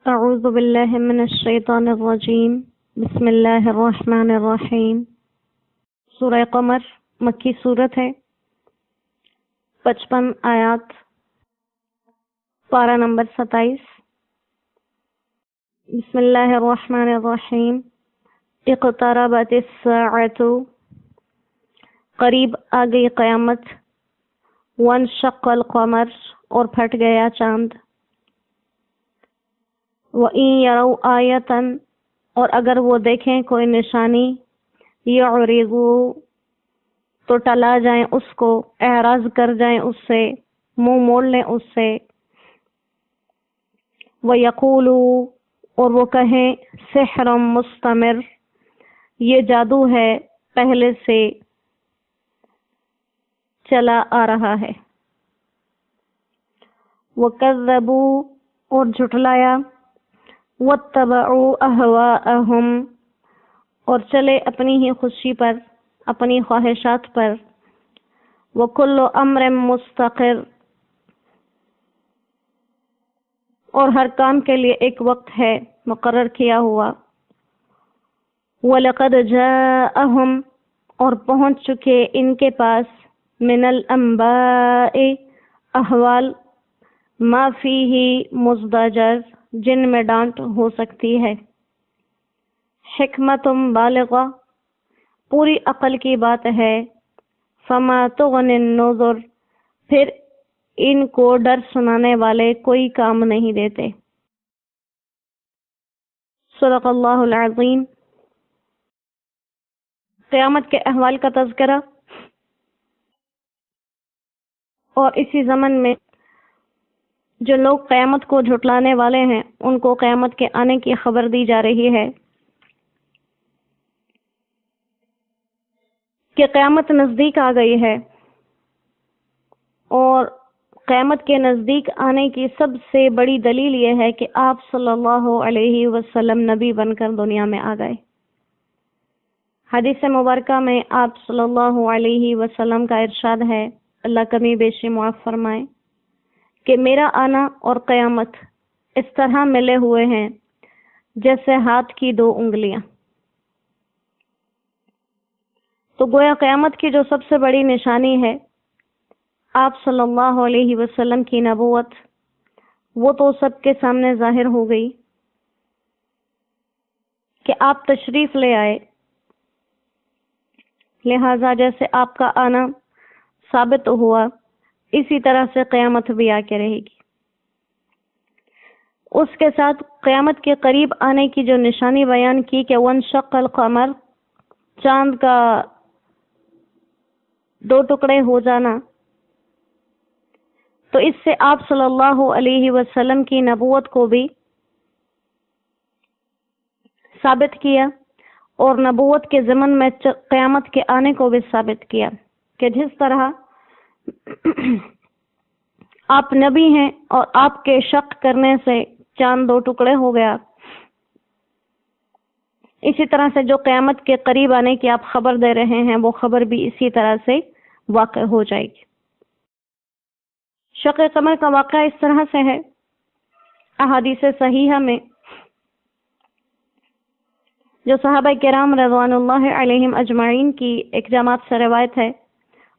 اعوذ باللہ من الشیطان الرجیم بسم اللہ الرحمن الرحیم۔ سورہ قمر مکی صورت ہے، 55 آیات، پارہ نمبر 27۔ بسم اللہ الرحمن الرحیم۔ اقتربت الساعۃ، قریب آ گئی قیامت، وانشق القمر، اور پھٹ گیا چاند، وَإِن يَرَوْا آیَةً، اور اگر وہ دیکھیں کوئی نشانی، يَعْرِضُوا، تو ٹلا جائیں اس کو، اعراض کر جائیں اس سے، منہ موڑ لیں اس سے، وَيَقُولُوا، اور وہ کہیں سحر مستمر، یہ جادو ہے پہلے سے چلا آ رہا ہے، وَكَذَّبُوا، اور جھٹلایا، وَاتَّبَعُوا أَهْوَاءَهُمْ، اور چلے اپنی ہی خوشی پر، اپنی خواہشات پر، وَكُلُّ أَمْرٍ مُسْتَقِرٌ، اور ہر کام کے لیے ایک وقت ہے مقرر کیا ہوا، وَلَقَدْ جَاءَهُمْ، اور پہنچ چکے ان کے پاس، مِنَ الْأَنْبَاءِ، احوال، ما فِيهِ مُزْدَجَرٌ، جن میں ڈانٹ ہو سکتی ہے، حکمت بالغہ، پوری عقل کی بات ہے، فما تغنی النذر، پھر ان کو ڈر سنانے والے کوئی کام نہیں دیتے۔ صدق اللہ العظیم۔ قیامت کے احوال کا تذکرہ، اور اسی ضمن میں جو لوگ قیامت کو جھٹلانے والے ہیں ان کو قیامت کے آنے کی خبر دی جا رہی ہے کہ قیامت نزدیک آ گئی ہے، اور قیامت کے نزدیک آنے کی سب سے بڑی دلیل یہ ہے کہ آپ صلی اللہ علیہ وسلم نبی بن کر دنیا میں آ گئے۔ حدیث مبارکہ میں آپ صلی اللہ علیہ وسلم کا ارشاد ہے، اللہ کمی بیشی معاف فرمائے، کہ میرا آنا اور قیامت اس طرح ملے ہوئے ہیں جیسے ہاتھ کی دو انگلیاں۔ تو گویا قیامت کی جو سب سے بڑی نشانی ہے آپ صلی اللہ علیہ وسلم کی نبوت، وہ تو سب کے سامنے ظاہر ہو گئی کہ آپ تشریف لے آئے، لہذا جیسے آپ کا آنا ثابت ہوا اسی طرح سے قیامت بھی آ کے رہے گی۔ اس کے ساتھ قیامت کے قریب آنے کی جو نشانی بیان کی کہ وانشق القمر، چاند کا دو ٹکڑے ہو جانا، تو اس سے آپ صلی اللہ علیہ وسلم کی نبوت کو بھی ثابت کیا، اور نبوت کے ضمن میں قیامت کے آنے کو بھی ثابت کیا کہ جس طرح آپ نبی ہیں اور آپ کے شق کرنے سے چاند دو ٹکڑے ہو گیا، اسی طرح سے جو قیامت کے قریب آنے کی آپ خبر دے رہے ہیں وہ خبر بھی اسی طرح سے واقع ہو جائے گی۔ شق قمر کا واقعہ اس طرح سے ہے، احادیث صحیحہ میں جو صحابہ کرام رضوان اللہ علیہم اجمعین کی ایک جماعت سے روایت ہے،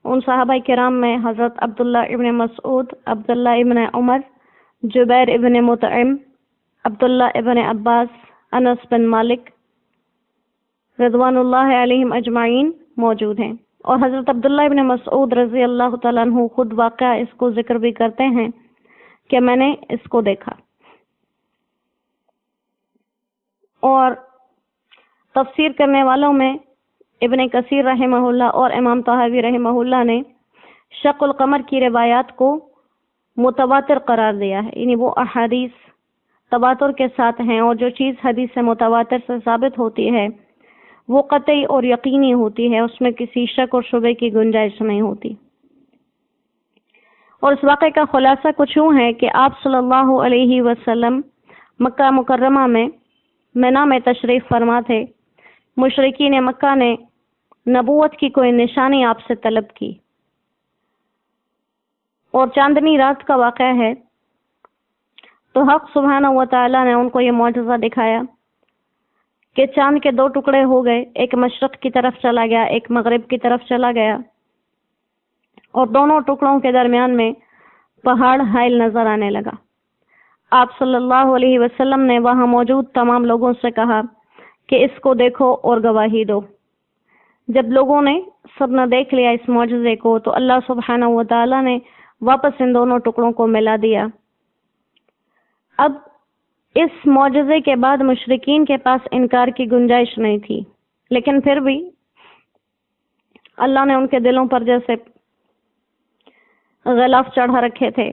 ان صحابہ کرام میں حضرت عبداللہ ابن مسعود، عبداللہ ابن عمر، جبیر ابن مطعم، عبداللہ ابن عباس، انس بن مالک رضوان اللہ علیہم اجمعین موجود ہیں، اور حضرت عبداللہ ابن مسعود رضی اللہ تعالیٰ عنہ خود واقعہ اس کو ذکر بھی کرتے ہیں کہ میں نے اس کو دیکھا۔ اور تفسیر کرنے والوں میں ابن کثیر رحمہ اللہ اور امام طحاوی رحمہ اللہ نے شق القمر کی روایات کو متواتر قرار دیا ہے، یعنی وہ احادیث تواتر کے ساتھ ہیں، اور جو چیز حدیث سے متواتر سے ثابت ہوتی ہے وہ قطعی اور یقینی ہوتی ہے، اس میں کسی شک اور شبے کی گنجائش نہیں ہوتی۔ اور اس واقعے کا خلاصہ کچھ یوں ہے کہ آپ صلی اللہ علیہ وسلم مکہ مکرمہ میں مینا میں تشریف فرما تھے، مشرکین مکہ نے نبوت کی کوئی نشانی آپ سے طلب کی، اور چاندنی رات کا واقعہ ہے، تو حق سبحانہ و تعالی نے ان کو یہ معجزہ دکھایا کہ چاند کے 2 ٹکڑے ہو گئے، ایک مشرق کی طرف چلا گیا، ایک مغرب کی طرف چلا گیا، اور دونوں ٹکڑوں کے درمیان میں پہاڑ حائل نظر آنے لگا۔ آپ صلی اللہ علیہ وسلم نے وہاں موجود تمام لوگوں سے کہا کہ اس کو دیکھو اور گواہی دو۔ جب لوگوں نے سب نے دیکھ لیا اس معجزے کو تو اللہ سبحانہ و تعالی نے واپس ان دونوں ٹکڑوں کو ملا دیا۔ اب اس معجزے کے بعد مشرکین کے پاس انکار کی گنجائش نہیں تھی، لیکن پھر بھی اللہ نے ان کے دلوں پر جیسے غلاف چڑھا رکھے تھے،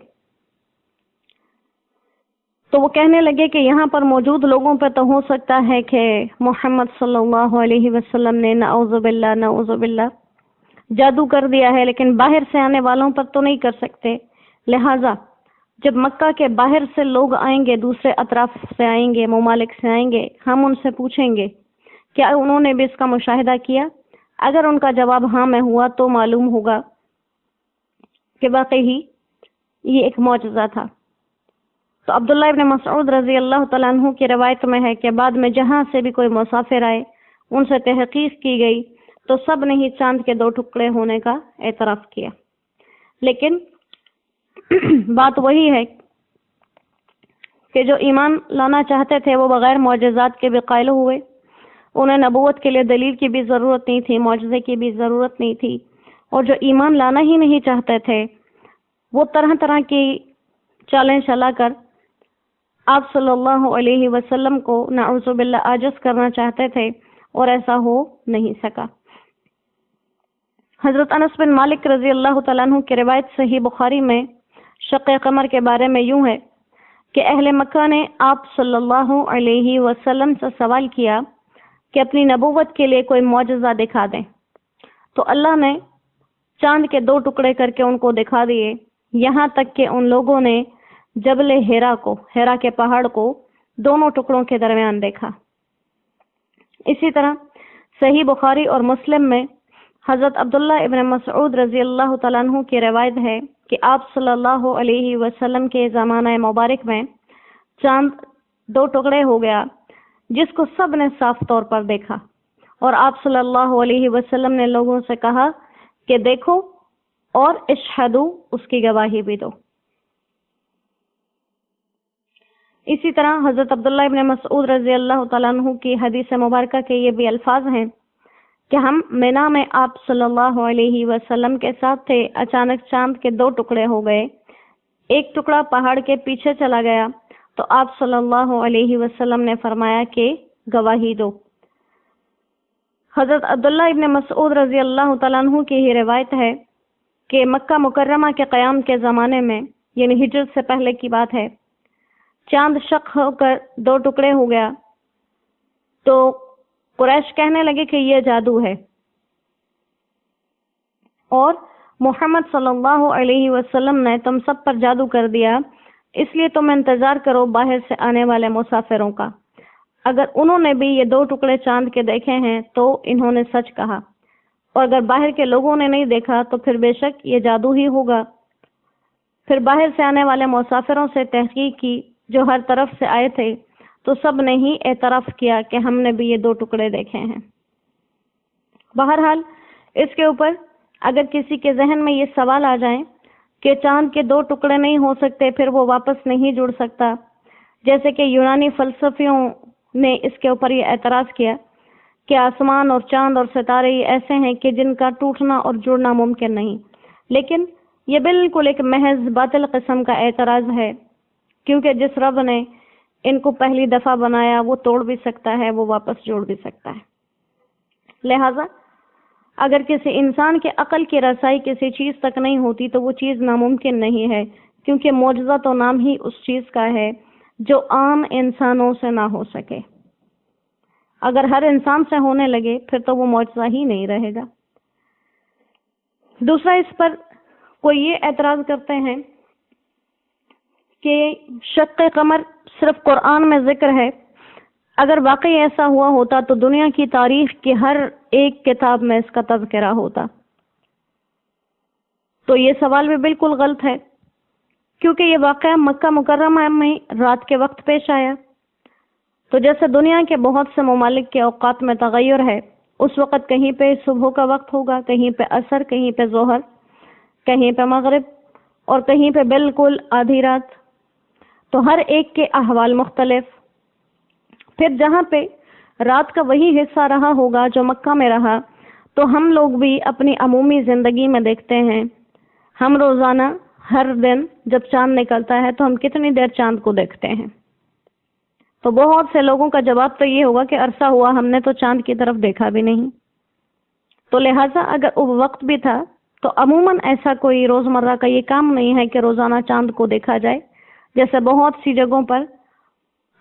تو وہ کہنے لگے کہ یہاں پر موجود لوگوں پہ تو ہو سکتا ہے کہ محمد صلی اللہ علیہ وسلم نے نعوذ باللہ جادو کر دیا ہے، لیکن باہر سے آنے والوں پر تو نہیں کر سکتے۔ لہٰذا جب مکہ کے باہر سے لوگ آئیں گے، دوسرے اطراف سے آئیں گے، ممالک سے آئیں گے، ہم ان سے پوچھیں گے کیا انہوں نے بھی اس کا مشاہدہ کیا؟ اگر ان کا جواب ہاں میں ہوا تو معلوم ہوگا کہ واقعی ہی یہ ایک معجزہ تھا۔ تو عبداللہ ابن مسعود رضی اللہ تعالیٰ عنہ کی روایت میں ہے کہ بعد میں جہاں سے بھی کوئی مسافر آئے ان سے تحقیق کی گئی تو سب نے ہی چاند کے 2 ٹکڑے ہونے کا اعتراف کیا، لیکن بات وہی ہے کہ جو ایمان لانا چاہتے تھے وہ بغیر معجزات کے بھی قائل ہوئے۔ انہیں نبوت کے لیے دلیل کی بھی ضرورت نہیں تھی، معجزے کی بھی ضرورت نہیں تھی، اور جو ایمان لانا ہی نہیں چاہتے تھے وہ طرح طرح کی چالیں چلا کر آپ صلی اللہ علیہ وسلم کو نعوذ باللہ عاجز کرنا چاہتے تھے، اور ایسا ہو نہیں سکا۔ حضرت انس بن مالک رضی اللہ تعالیٰ عنہ کی روایت صحیح بخاری میں شق قمر کے بارے میں یوں ہے کہ اہل مکہ نے آپ صلی اللہ علیہ وسلم سے سوال کیا کہ اپنی نبوت کے لیے کوئی معجزہ دکھا دیں، تو اللہ نے چاند کے 2 ٹکڑے کر کے ان کو دکھا دیے، یہاں تک کہ ان لوگوں نے جبل ہیرا کے پہاڑ کو دونوں ٹکڑوں کے درمیان دیکھا۔ اسی طرح صحیح بخاری اور مسلم میں حضرت عبداللہ ابن مسعود رضی اللہ تعالیٰ عنہ کی روایت ہے کہ آپ صلی اللہ علیہ وسلم کے زمانہ مبارک میں چاند 2 ٹکڑے ہو گیا، جس کو سب نے صاف طور پر دیکھا، اور آپ صلی اللہ علیہ وسلم نے لوگوں سے کہا کہ دیکھو اور اشہدو، اس کی گواہی بھی دو۔ اسی طرح حضرت عبداللہ ابن مسعود رضی اللہ تعالیٰ عنہ کی حدیث مبارکہ کے یہ بھی الفاظ ہیں کہ ہم مینا میں آپ صلی اللہ علیہ وسلم کے ساتھ تھے، اچانک چاند کے 2 ٹکڑے ہو گئے، ایک ٹکڑا پہاڑ کے پیچھے چلا گیا، تو آپ صلی اللہ علیہ وسلم نے فرمایا کہ گواہی دو۔ حضرت عبداللہ ابن مسعود رضی اللہ تعالیٰ عنہ کی ہی روایت ہے کہ مکہ مکرمہ کے قیام کے زمانے میں، یعنی ہجرت سے پہلے کی بات ہے، چاند شق ہو کر 2 ٹکڑے ہو گیا، تو قریش کہنے لگے کہ یہ جادو ہے، اور محمد صلی اللہ علیہ وسلم نے تم سب پر جادو کر دیا، اس لیے تم انتظار کرو باہر سے آنے والے مسافروں کا۔ اگر انہوں نے بھی یہ 2 ٹکڑے چاند کے دیکھے ہیں تو انہوں نے سچ کہا، اور اگر باہر کے لوگوں نے نہیں دیکھا تو پھر بے شک یہ جادو ہی ہوگا۔ پھر باہر سے آنے والے مسافروں سے تحقیق کی جو ہر طرف سے آئے تھے، تو سب نے ہی اعتراف کیا کہ ہم نے بھی یہ 2 ٹکڑے دیکھے ہیں۔ بہرحال اس کے اوپر اگر کسی کے ذہن میں یہ سوال آ جائیں کہ چاند کے 2 ٹکڑے نہیں ہو سکتے، پھر وہ واپس نہیں جڑ سکتا، جیسے کہ یونانی فلسفیوں نے اس کے اوپر یہ اعتراض کیا کہ آسمان اور چاند اور ستارے یہ ایسے ہیں کہ جن کا ٹوٹنا اور جڑنا ممکن نہیں، لیکن یہ بالکل ایک محض باطل قسم کا اعتراض ہے، کیونکہ جس رب نے ان کو پہلی دفعہ بنایا وہ توڑ بھی سکتا ہے، وہ واپس جوڑ بھی سکتا ہے۔ لہٰذا اگر کسی انسان کے عقل کی رسائی کسی چیز تک نہیں ہوتی تو وہ چیز ناممکن نہیں ہے، کیونکہ معجزہ تو نام ہی اس چیز کا ہے جو عام انسانوں سے نہ ہو سکے۔ اگر ہر انسان سے ہونے لگے پھر تو وہ معجزہ ہی نہیں رہے گا۔ دوسرا، اس پر کوئی یہ اعتراض کرتے ہیں کہ شق قمر صرف قرآن میں ذکر ہے، اگر واقعی ایسا ہوا ہوتا تو دنیا کی تاریخ کی ہر ایک کتاب میں اس کا تذکرہ ہوتا۔ تو یہ سوال بھی بالکل غلط ہے، کیونکہ یہ واقعہ مکہ مکرمہ میں رات کے وقت پیش آیا۔ تو جیسے دنیا کے بہت سے ممالک کے اوقات میں تغیر ہے، اس وقت کہیں پہ صبح کا وقت ہوگا، کہیں پہ عصر، کہیں پہ ظہر، کہیں پہ مغرب، اور کہیں پہ بالکل آدھی رات۔ تو ہر ایک کے احوال مختلف۔ پھر جہاں پہ رات کا وہی حصہ رہا ہوگا جو مکہ میں رہا، تو ہم لوگ بھی اپنی عمومی زندگی میں دیکھتے ہیں، ہم روزانہ ہر دن جب چاند نکلتا ہے تو ہم کتنی دیر چاند کو دیکھتے ہیں۔ تو بہت سے لوگوں کا جواب تو یہ ہوگا کہ عرصہ ہوا ہم نے تو چاند کی طرف دیکھا بھی نہیں۔ تو لہٰذا اگر وقت بھی تھا تو عموماً ایسا کوئی روزمرہ کا یہ کام نہیں ہے کہ روزانہ چاند کو دیکھا جائے، جیسے بہت سی جگہوں پر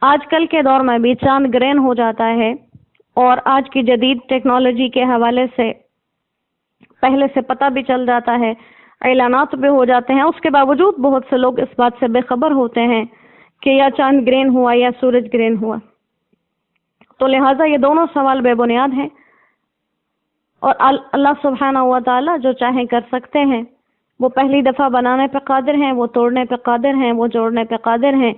آج کل کے دور میں بھی چاند گرہن ہو جاتا ہے، اور آج کی جدید ٹیکنالوجی کے حوالے سے پہلے سے پتہ بھی چل جاتا ہے، اعلانات بھی ہو جاتے ہیں، اس کے باوجود بہت سے لوگ اس بات سے بے خبر ہوتے ہیں کہ یا چاند گرہن ہوا یا سورج گرہن ہوا۔ تو لہٰذا یہ دونوں سوال بے بنیاد ہیں، اور اللہ سبحانہ و تعالی جو چاہیں کر سکتے ہیں۔ وہ پہلی دفعہ بنانے پہ قادر ہیں، وہ توڑنے پہ قادر ہیں، وہ جوڑنے پہ قادر ہیں۔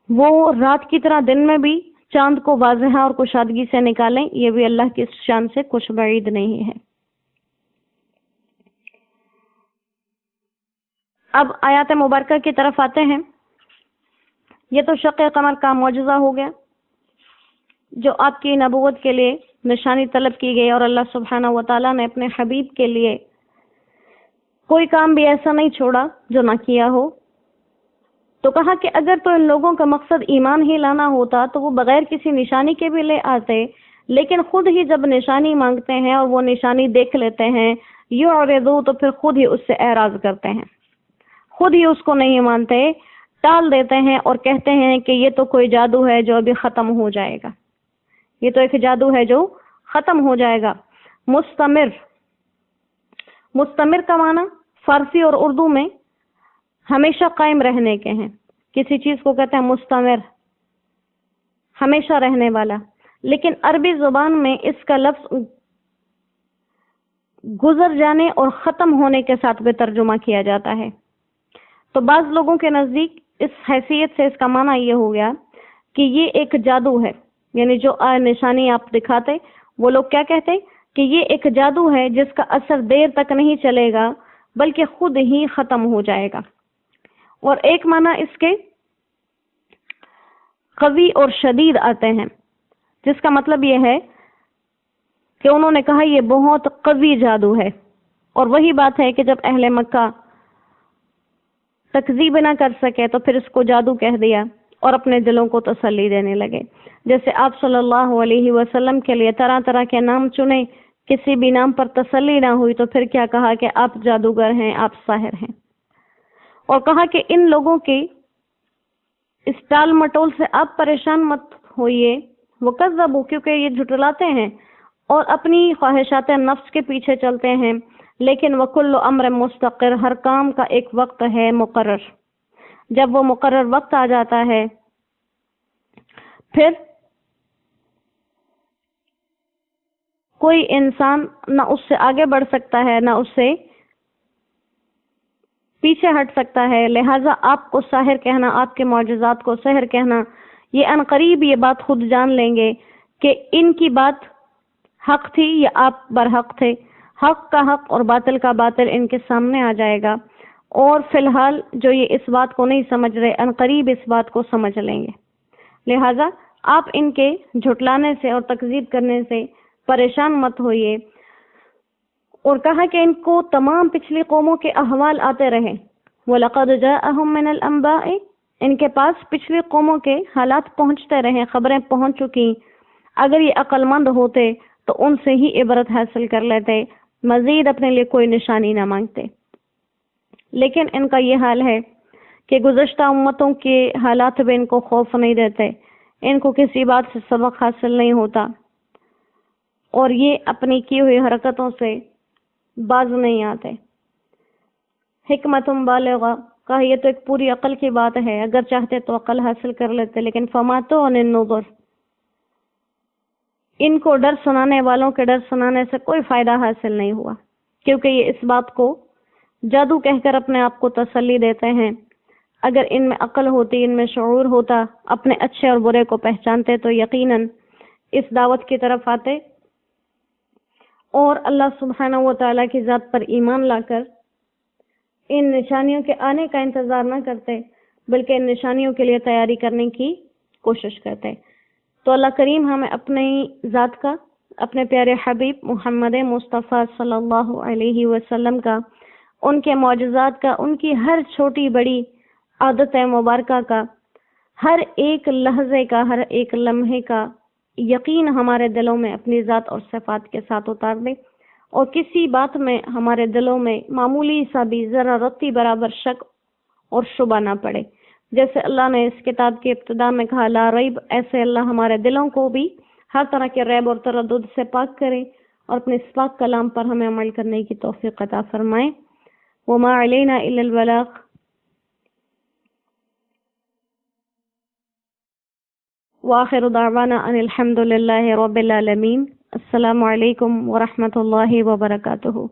وہ رات کی طرح دن میں بھی چاند کو واضح اور کشادگی سے نکالیں، یہ بھی اللہ کی شان سے کچھ بعید نہیں ہے۔ اب آیات مبارکہ کی طرف آتے ہیں۔ یہ تو شق قمر کا معجزہ ہو گیا جو آپ کی نبوت کے لیے نشانی طلب کی گئی، اور اللہ سبحانہ و تعالیٰ نے اپنے حبیب کے لیے کوئی کام بھی ایسا نہیں چھوڑا جو نہ کیا ہو۔ تو کہا کہ اگر تو ان لوگوں کا مقصد ایمان ہی لانا ہوتا تو وہ بغیر کسی نشانی کے بھی لے آتے، لیکن خود ہی جب نشانی مانگتے ہیں اور وہ نشانی دیکھ لیتے ہیں یعرضو، تو پھر خود ہی اس سے اعراض کرتے ہیں، خود ہی اس کو نہیں مانتے، ٹال دیتے ہیں اور کہتے ہیں کہ یہ تو کوئی جادو ہے جو ابھی ختم ہو جائے گا، یہ تو ایک جادو ہے جو ختم ہو جائے گا۔ مستمر، مستمر کا معنی فارسی اور اردو میں ہمیشہ قائم رہنے کے ہیں، کسی چیز کو کہتے ہیں مستمر، ہمیشہ رہنے والا، لیکن عربی زبان میں اس کا لفظ گزر جانے اور ختم ہونے کے ساتھ بھی ترجمہ کیا جاتا ہے۔ تو بعض لوگوں کے نزدیک اس حیثیت سے اس کا معنی یہ ہو گیا کہ یہ ایک جادو ہے، یعنی جو نشانی آپ دکھاتے، وہ لوگ کیا کہتے کہ یہ ایک جادو ہے جس کا اثر دیر تک نہیں چلے گا بلکہ خود ہی ختم ہو جائے گا۔ اور ایک معنی اس کے قوی اور شدید آتے ہیں، جس کا مطلب یہ ہے کہ انہوں نے کہا یہ بہت قوی جادو ہے۔ اور وہی بات ہے کہ جب اہل مکہ تکذیب نہ کر سکے تو پھر اس کو جادو کہہ دیا اور اپنے دلوں کو تسلی دینے لگے۔ جیسے آپ صلی اللہ علیہ وسلم کے لیے طرح طرح کے نام چنے، کسی بھی نام پر تسلی نہ ہوئی تو پھر کیا کہا کہ آپ جادوگر ہیں، آپ ساحر ہیں، اور کہا کہ ان لوگوں کی اس ٹال مٹول سے آپ پریشان مت ہوئیے، وہ کذبوا، کیونکہ یہ جھٹلاتے ہیں اور اپنی خواہشات نفس کے پیچھے چلتے ہیں، لیکن وکل امر مستقر، ہر کام کا ایک وقت ہے مقرر، جب وہ مقرر وقت آ جاتا ہے پھر کوئی انسان نہ اس سے آگے بڑھ سکتا ہے نہ اس سے پیچھے ہٹ سکتا ہے۔ لہٰذا آپ کو ساحر کہنا، آپ کے معجزات کو سحر کہنا، یہ عنقریب یہ بات خود جان لیں گے کہ ان کی بات حق تھی یا آپ برحق تھے، حق کا حق اور باطل کا باطل ان کے سامنے آ جائے گا، اور فی الحال جو یہ اس بات کو نہیں سمجھ رہے عنقریب اس بات کو سمجھ لیں گے۔ لہٰذا آپ ان کے جھٹلانے سے اور تکذیب کرنے سے پریشان مت ہوئیے۔ اور کہا کہ ان کو تمام پچھلی قوموں کے احوال آتے رہے، وَلَقَدْ جَاءَهُم مِّنَ الْأَنبَاءِ، ان کے پاس پچھلی قوموں کے حالات پہنچتے رہے، خبریں پہنچ چکی، اگر یہ عقل مند ہوتے تو ان سے ہی عبرت حاصل کر لیتے، مزید اپنے لیے کوئی نشانی نہ مانگتے۔ لیکن ان کا یہ حال ہے کہ گزشتہ امتوں کے حالات بھی ان کو خوف نہیں دیتے، ان کو کسی بات سے سبق حاصل نہیں ہوتا، اور یہ اپنی کی ہوئی حرکتوں سے باز نہیں آتے۔ حکمت بالغہ، کہا یہ تو ایک پوری عقل کی بات ہے، اگر چاہتے تو عقل حاصل کر لیتے، لیکن فما تغنی النذر، ان کو ڈر سنانے والوں کے ڈر سنانے سے کوئی فائدہ حاصل نہیں ہوا، کیونکہ یہ اس بات کو جادو کہہ کر اپنے آپ کو تسلی دیتے ہیں۔ اگر ان میں عقل ہوتی، ان میں شعور ہوتا، اپنے اچھے اور برے کو پہچانتے تو یقیناً اس دعوت کی طرف آتے اور اللہ سبحانہ و تعالیٰ کی ذات پر ایمان لا کر ان نشانیوں کے آنے کا انتظار نہ کرتے، بلکہ ان نشانیوں کے لیے تیاری کرنے کی کوشش کرتے۔ تو اللہ کریم ہمیں اپنی ذات کا، اپنے پیارے حبیب محمد مصطفیٰ صلی اللہ علیہ وسلم کا، ان کے معجزات کا، ان کی ہر چھوٹی بڑی عادت مبارکہ کا، ہر ایک لحظے کا، ہر ایک لمحے کا یقین ہمارے دلوں میں اپنی ذات اور صفات کے ساتھ اتار دے، اور کسی بات میں ہمارے دلوں میں معمولی سا بھی ذرا رتی برابر شک اور شبہ نہ پڑے۔ جیسے اللہ نے اس کتاب کی ابتدا میں کہا لا ریب، ایسے اللہ ہمارے دلوں کو بھی ہر طرح کے ریب اور تردد سے پاک کرے اور اپنے اس پاک کلام پر ہمیں عمل کرنے کی توفیق عطا فرمائے۔ وما علینا الا البلاغ۔ وآخر دعوانا ان الحمد للہ رب العالمین۔ السلام علیکم ورحمۃ اللہ وبرکاتہ۔